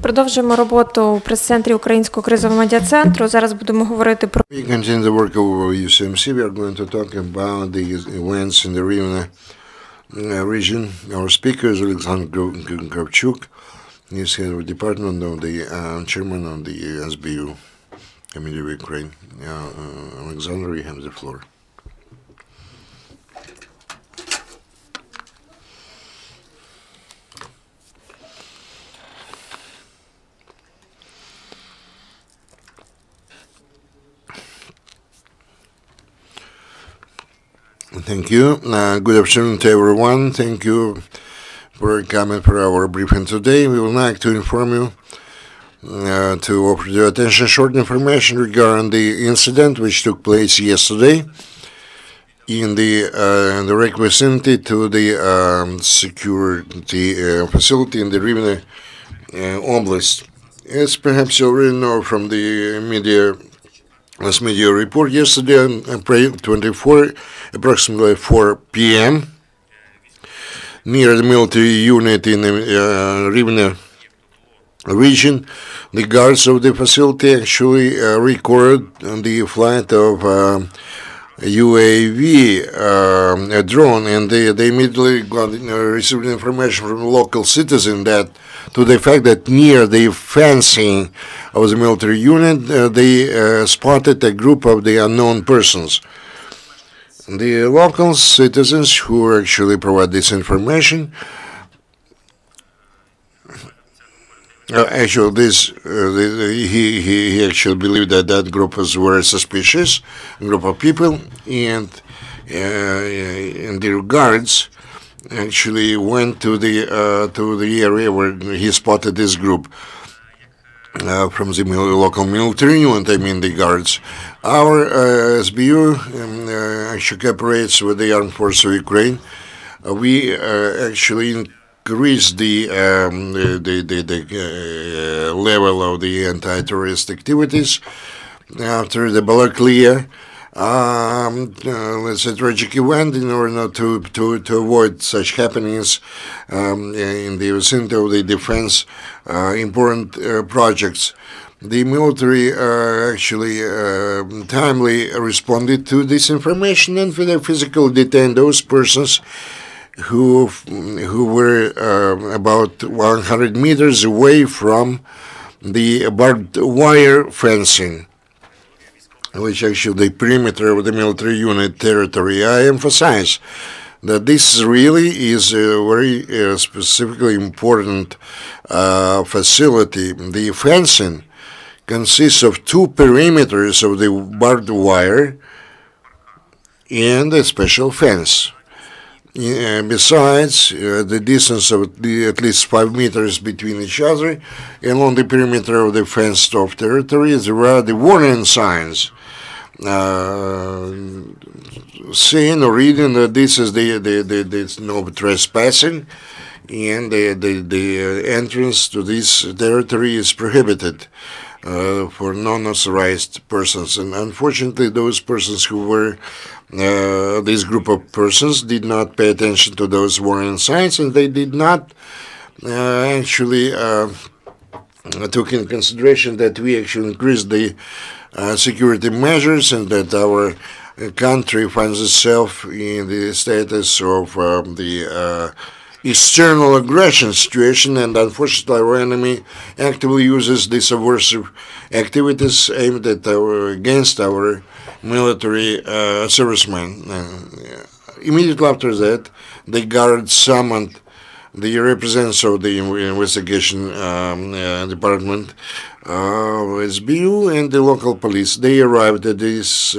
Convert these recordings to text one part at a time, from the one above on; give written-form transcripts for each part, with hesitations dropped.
Продовжуємо роботу у прес-центрі Українського кризового медіа-центру. Зараз будемо говорити про... We continue the work of UCMC. We are going to talk about the events in the Rivne region. Our speaker is Oleksandr Tkachuk. He's head of the department of the chairman of the SBU Committee of Ukraine. Oleksandr, you have the floor. Thank you. Good afternoon to everyone. Thank you for coming for our briefing today. We would like to inform you, to offer your attention short information regarding the incident which took place yesterday in the vicinity to the security facility in the Rivne Oblast. As perhaps you already know from the media report yesterday on April 24, approximately 4 p.m., near the military unit in the Rivne region, the guards of the facility actually recorded the flight of UAV, a drone, and they immediately received information from local citizens that to the fact that near the fencing of the military unit, they spotted a group of the unknown persons. The local citizens who actually provide this information, he actually believed that that group was very suspicious, group of people, and the guards actually went to the area where he spotted this group from the local military unit. I mean the guards. Our SBU actually cooperates with the Armed Forces of Ukraine. We actually increased the level of the anti-terrorist activities after the Balaklia. Let's say tragic event in order not to avoid such happenings in the vicinity of the defense important projects. The military actually timely responded to this information and physically detained those persons who were about 100 meters away from the barbed wire fencing, which actually the perimeter of the military unit territory. I emphasize that this really is a very specifically important facility. The fencing consists of two perimeters of the barbed wire and a special fence. Besides, the distance of at least 5 meters between each other, and on the perimeter of the fenced-off territory, there are the warning signs saying or reading that this is the no trespassing, and the entrance to this territory is prohibited for non-authorized persons. And unfortunately, those persons who were this group of persons did not pay attention to those warning signs, and they did not actually took in consideration that we actually increased the security measures and that our country finds itself in the status of the external aggression situation, and unfortunately our enemy actively uses these subversive activities aimed at against our military servicemen. Immediately after that, the guards summoned the representatives of the investigation department, SBU, and the local police. They arrived at this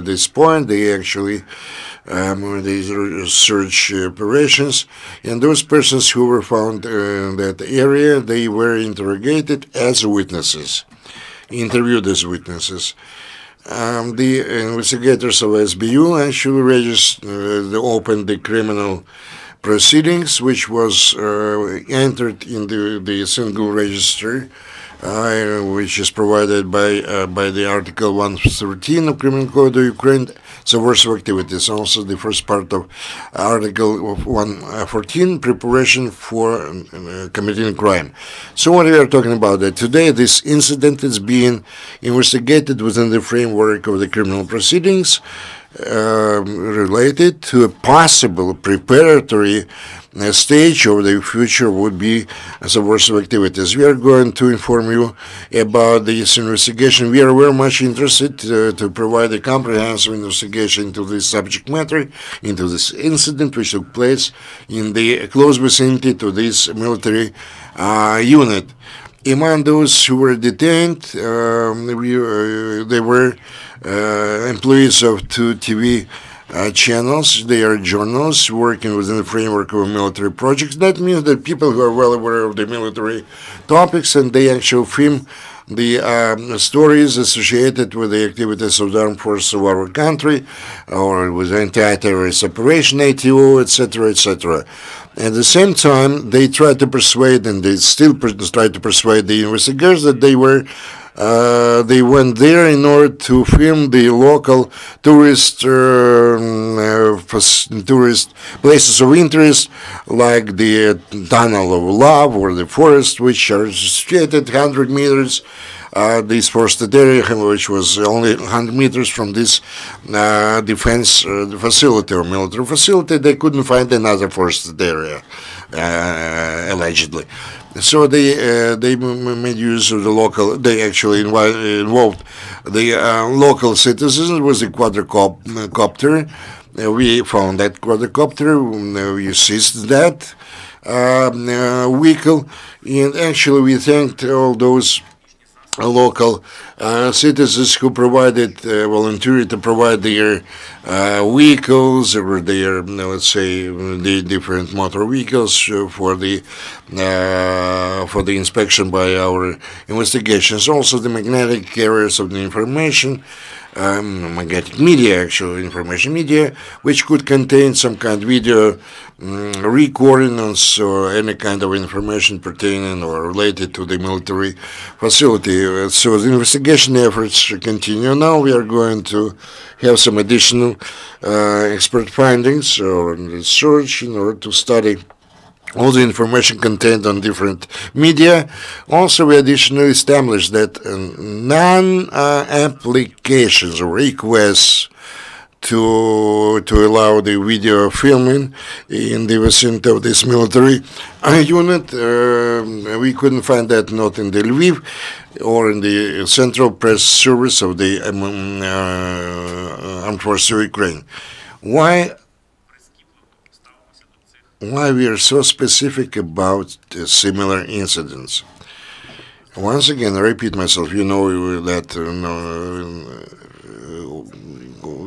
this point. They actually these search operations, and those persons who were found in that area, they were interrogated as witnesses, interviewed as witnesses. The investigators of SBU actually opened the criminal proceedings, which was entered in the single register, which is provided by the Article 113 of Criminal Code of Ukraine, subversive activities. Also, the first part of Article of 114, preparation for committing a crime. So what we are talking about that today, this incident is being investigated within the framework of the criminal proceedings related to a possible preparatory stage of the future would be subversive activities. We are going to inform you about this investigation. We are very much interested to provide a comprehensive investigation into this subject matter, into this incident which took place in the close vicinity to this military unit. Among those who were detained, they were employees of two TV channels. They are journalists working within the framework of military projects. That means that people who are well aware of the military topics, and they actually film the stories associated with the activities of the armed forces of our country, or with anti-terrorist operation, ATO, etc., etc. At the same time, they try to persuade, and they still try to persuade the investigators that they went there in order to film the local tourist places of interest, like the Tunnel of Love or the forest, which are situated 100 meters. This forested area, which was only 100 meters from this defense facility or military facility, they couldn't find another forested area, allegedly. So they made use of the local. They actually involved the local citizens with a quadricopter. We found that quadricopter. We seized that vehicle, and actually we thanked all those local citizens who provided volunteered to provide their vehicles or their, let's say, the different motor vehicles for the inspection by our investigations. Also, the magnetic carriers of the information. Magnetic media, actually, information media, which could contain some kind of video recording or any kind of information pertaining or related to the military facility. So the investigation efforts continue. Now we are going to have some additional expert findings or research in order to study all the information contained on different media. Also, we additionally established that non-applications or requests to allow the video filming in the vicinity of this military unit, we couldn't find that not in the Lviv or in the Central Press Service of the Armed Forces of Ukraine. Why we are so specific about similar incidents? Once again, I repeat myself. You know that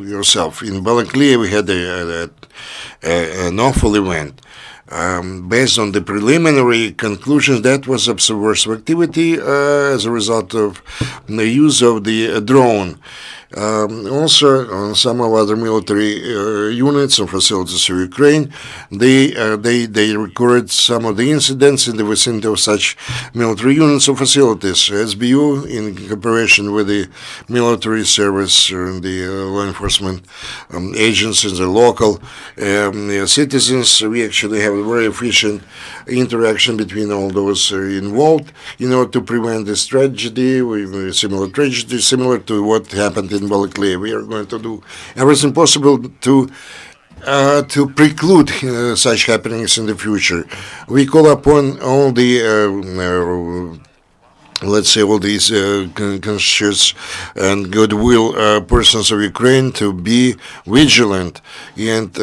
yourself. In Balaklia, we had an awful event. Based on the preliminary conclusions, that was a subversive activity as a result of the use of the drone. Also, on some of other military units and facilities of Ukraine, they recorded some of the incidents in the vicinity of such military units or facilities. SBU, in cooperation with the military service and the law enforcement agencies, the local citizens, we actually have a very efficient interaction between all those involved in order to prevent this tragedy, similar to what happened in Balaklia. We are going to do everything possible to preclude such happenings in the future. We call upon all the let's say all these conscious and goodwill persons of Ukraine to be vigilant and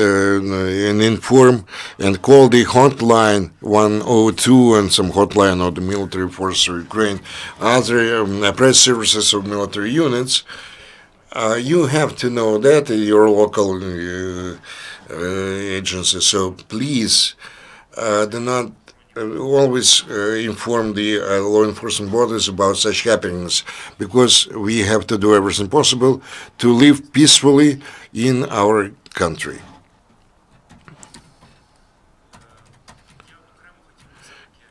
inform and call the hotline 102 and some hotline of the military forces of Ukraine, other press services of military units. You have to know that your local agency. So please do not always inform the law enforcement bodies about such happenings, because we have to do everything possible to live peacefully in our country.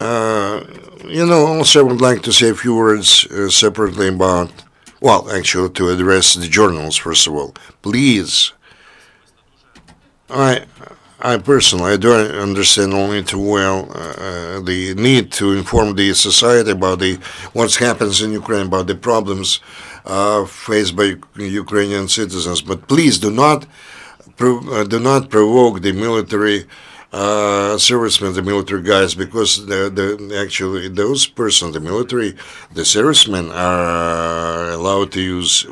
Also I would like to say a few words separately about well, actually, to address the journalists, first of all. Please, I personally, I don't understand only too well the need to inform the society about what happens in Ukraine, about the problems faced by Ukrainian citizens. But please do not provoke the military servicemen, the military guys, because actually those persons, the servicemen are allowed to use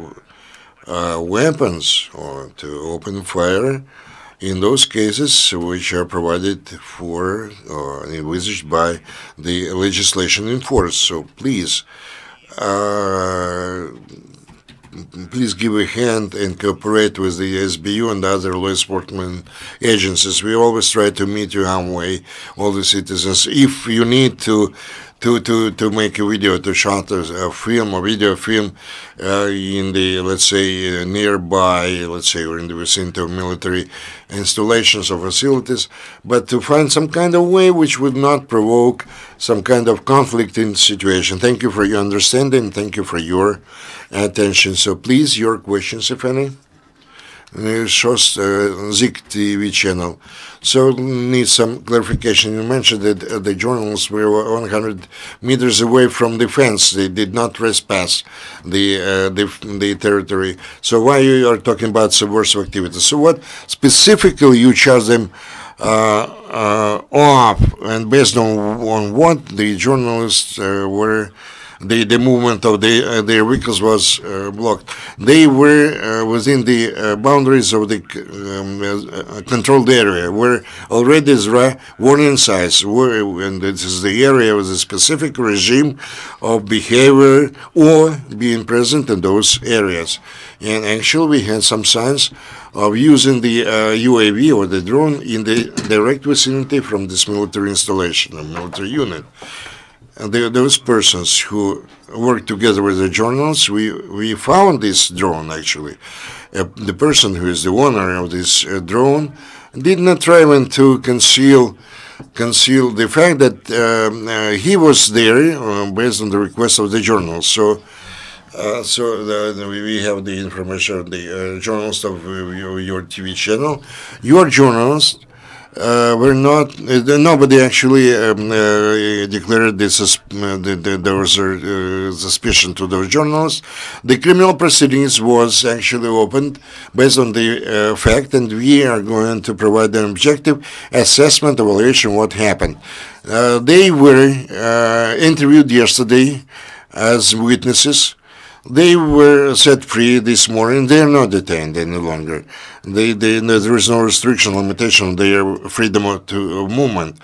weapons or to open fire in those cases which are provided for or envisaged by the legislation in force. So please, please give a hand and cooperate with the SBU and other law enforcement agencies. We always try to meet you halfway, all the citizens. If you need to make a video, to shot a film or video film in the, let's say, nearby, let's say, or in the vicinity of military installations or facilities, but to find some kind of way which would not provoke some kind of conflict in the situation. Thank you for your understanding. Thank you for your attention. So please, your questions, if any. Shows Zik TV channel. So need some clarification. You mentioned that the journalists were 100 meters away from the fence. They did not trespass the territory. So why you are talking about subversive activities? So what specifically you charge them off, and based on what the journalists were? The movement of their vehicles was blocked. They were within the boundaries of the controlled area, where already there are warning signs, and this is the area with a specific regime of behavior or being present in those areas. And actually, we had some signs of using the UAV or the drone in the direct vicinity from this military installation, a military unit. Those persons who work together with the journalists, we found this drone actually. The person who is the owner of this drone did not try even to conceal the fact that he was there based on the request of the journalists. So we have the information of the journalist of your TV channel. Your journalist were not. Nobody actually declared this. There was a suspicion to those journalists. The criminal proceedings was actually opened based on the fact, and we are going to provide an objective assessment, evaluation, what happened. They were interviewed yesterday as witnesses. They were set free this morning. They are not detained any longer. There is no restriction, limitation on their freedom of movement.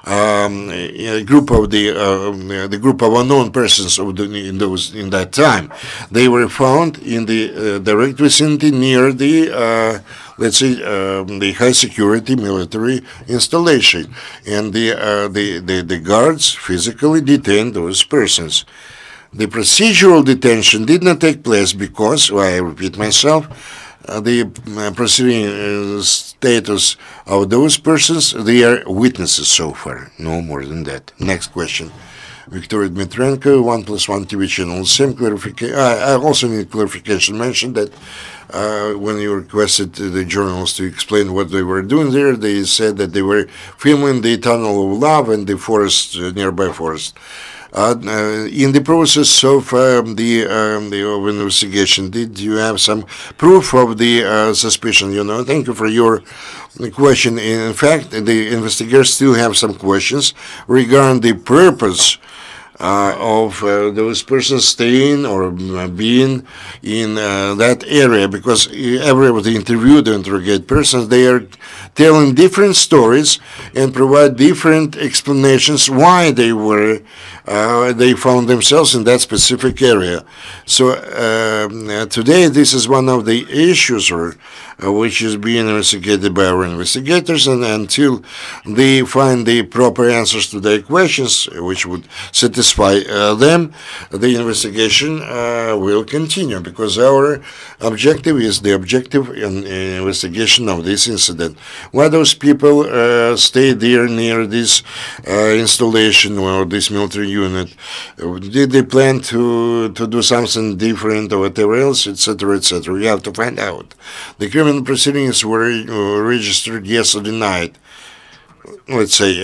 A group of the group of unknown persons in that time, they were found in the direct vicinity near the let's say the high security military installation, and the guards physically detained those persons. The procedural detention did not take place because, well, I repeat myself, the proceeding status of those persons, they are witnesses so far, no more than that. Next question. Victoria Dmitrenko, 1+1 TV channel. Same clarification. I also need clarification. Mentioned that when you requested the journalists to explain what they were doing there, they said that they were filming the Tunnel of Love and the forest, nearby forest. In the process of the investigation, did you have some proof of the suspicion? Thank you for your question. In fact, the investigators still have some questions regarding the purpose of those persons staying or being in that area, because every of the interviewed, interrogate persons, they are telling different stories and provide different explanations why they were they found themselves in that specific area. So today this is one of the issues which is being investigated by our investigators, and until they find the proper answers to their questions which would satisfy them, the investigation will continue, because our objective is the objective investigation of this incident. Why those people stay there near this installation or this military unit? Did they plan to do something different or whatever else, etc., etc.? We have to find out. The criminal proceedings were registered yesterday night. Let's say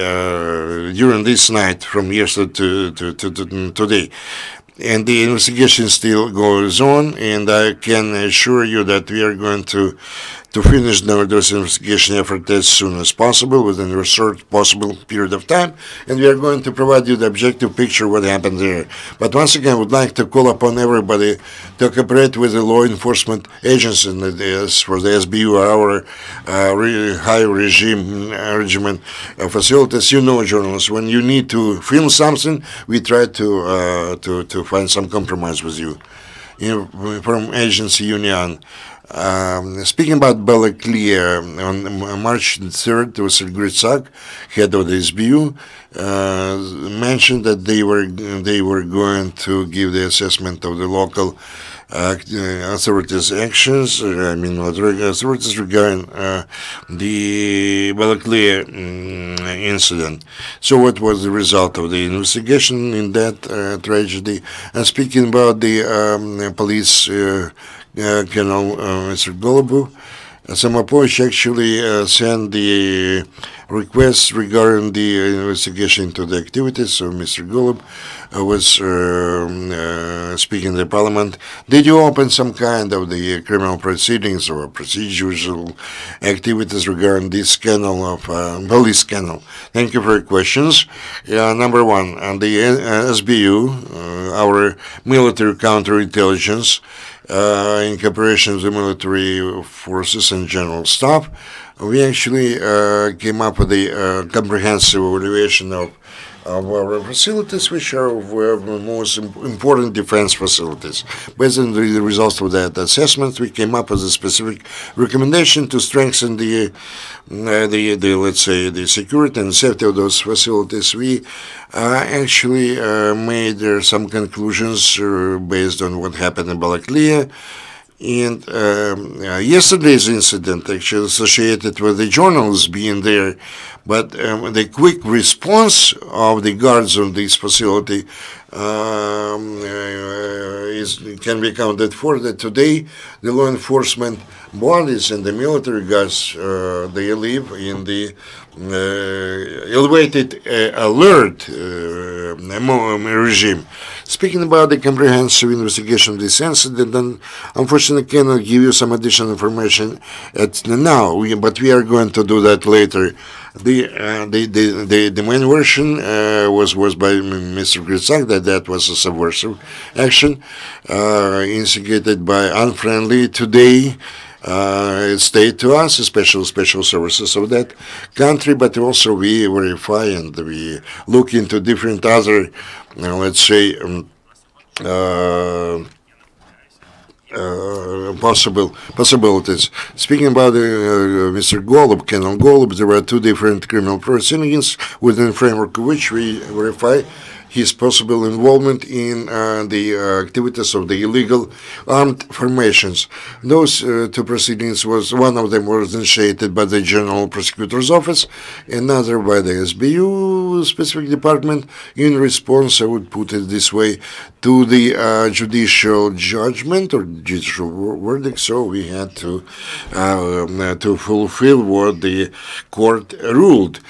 during this night from yesterday to today. And the investigation still goes on, and I can assure you that we are going to finish those investigation efforts as soon as possible within a short possible period of time, and we are going to provide you the objective picture of what happened there. But once again, I would like to call upon everybody to cooperate with the law enforcement agencies for the SBU, our high regiment facilities. You know, journalists, when you need to film something, we try to find some compromise with you. From agency union. Speaking about Balaklia, on March 3rd, Mr. Tkachuk, head of the SBU, mentioned that they were going to give the assessment of the local authorities' actions. Authorities regarding the Balaklia incident. So, what was the result of the investigation in that tragedy? And speaking about the police. Colonel Mr. Golub, Samopovich actually sent the request regarding the investigation into the activities. So Mr. Golub was speaking in the parliament. Did you open some kind of the criminal proceedings or procedural activities regarding this scandal of police scandal? Thank you for your questions. Number one, on the SBU, our military counterintelligence, in cooperation with the military forces and general staff, we actually came up with a comprehensive evaluation of our facilities, which are the most important defense facilities. Based on the results of that assessment, we came up with a specific recommendation to strengthen the let's say the security and safety of those facilities. We actually made some conclusions based on what happened in Balaklia. And yesterday's incident actually associated with the journalists being there, but the quick response of the guards on this facility can be accounted for. That today the law enforcement bodies and the military guards they live in the elevated alert regime. Speaking about the comprehensive investigation of this incident, then unfortunately cannot give you some additional information now, but we are going to do that later. The main version was by Mr. Tkachuk that was a subversive action instigated by unfriendly today state to us, special services of that country, but also we verify and we look into different other, let's say, possibilities. Speaking about Mr. Golub, Colonel Golub, there were two different criminal proceedings within the framework of which we verify his possible involvement in the activities of the illegal armed formations. Those two proceedings one of them was initiated by the General Prosecutor's Office, another by the SBU specific department in response, I would put it this way, to the judicial judgment or judicial verdict. So we had to fulfill what the court ruled.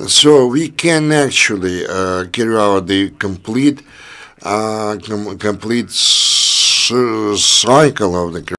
So we can actually carry out the complete cycle of the